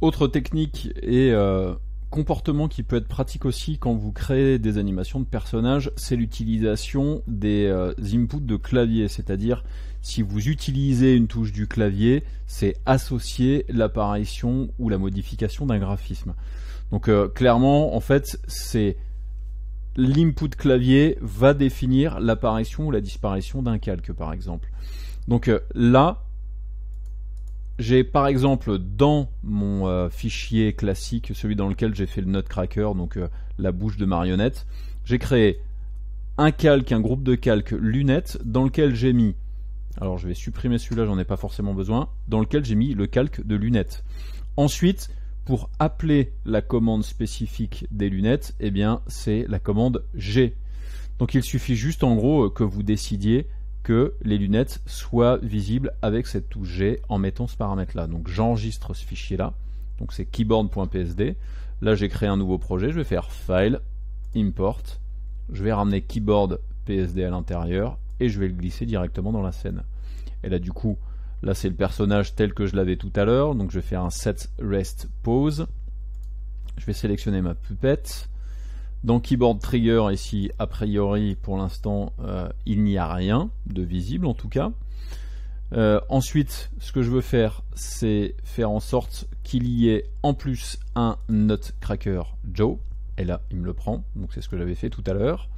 Autre technique et comportement qui peut être pratique aussi quand vous créez des animations de personnages, c'est l'utilisation des inputs de clavier, c'est-à-dire si vous utilisez une touche du clavier, c'est associer l'apparition ou la modification d'un graphisme. Donc clairement, en fait, c'est l'input clavier va définir l'apparition ou la disparition d'un calque, par exemple. Donc là, j'ai par exemple dans mon fichier classique, celui dans lequel j'ai fait le Nutcracker, donc la bouche de marionnette, j'ai créé un calque, un groupe de calques lunettes dans lequel j'ai mis, alors je vais supprimer celui-là, j'en ai pas forcément besoin, dans lequel j'ai mis le calque de lunettes. Ensuite, pour appeler la commande spécifique des lunettes, eh bien c'est la commande G. Donc il suffit juste en gros que vous décidiez que les lunettes soient visibles avec cette touche G en mettant ce paramètre là. Donc j'enregistre ce fichier là, donc c'est keyboard.psd. Là j'ai créé un nouveau projet, je vais faire File, Import, je vais ramener keyboard.psd à l'intérieur et je vais le glisser directement dans la scène. Et là du coup, là c'est le personnage tel que je l'avais tout à l'heure, donc je vais faire un set rest pose, je vais sélectionner ma pupette. Dans Keyboard Trigger, ici, a priori, pour l'instant, il n'y a rien de visible, en tout cas. Ensuite, ce que je veux faire, c'est faire en sorte qu'il y ait en plus un Nutcracker Joe. Et là, il me le prend. Donc, c'est ce que j'avais fait tout à l'heure.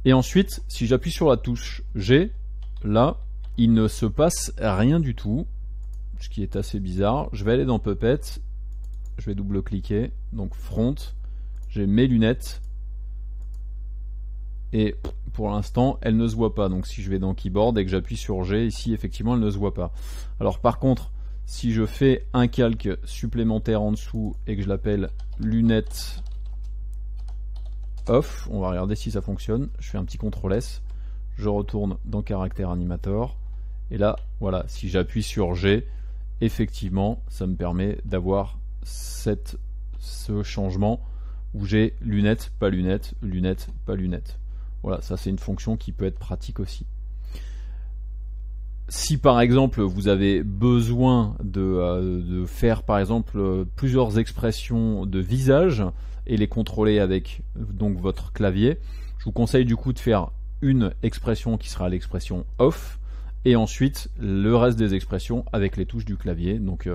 Et ensuite, si j'appuie sur la touche G, là, il ne se passe rien du tout. Ce qui est assez bizarre. Je vais aller dans Puppet. Je vais double-cliquer. Donc, Front. J'ai mes lunettes et pour l'instant elle ne se voit pas. Donc si je vais dans Keyboard et que j'appuie sur G, ici effectivement elle ne se voit pas. Alors par contre, si je fais un calque supplémentaire en dessous et que je l'appelle lunettes off, on va regarder si ça fonctionne. Je fais un petit CTRL S, je retourne dans Character Animator et là voilà, si j'appuie sur G, effectivement ça me permet d'avoir ce changement où j'ai lunettes, pas lunettes, lunettes, pas lunettes. Voilà, ça c'est une fonction qui peut être pratique aussi. Si par exemple vous avez besoin de faire par exemple plusieurs expressions de visage et les contrôler avec donc votre clavier, je vous conseille du coup de faire une expression qui sera l'expression off et ensuite le reste des expressions avec les touches du clavier. Donc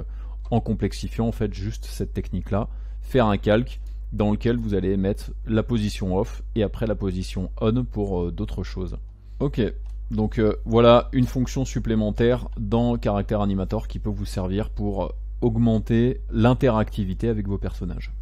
en complexifiant en fait juste cette technique là, faire un calque dans lequel vous allez mettre la position off et après la position on pour d'autres choses. Ok, donc voilà une fonction supplémentaire dans Character Animator qui peut vous servir pour augmenter l'interactivité avec vos personnages.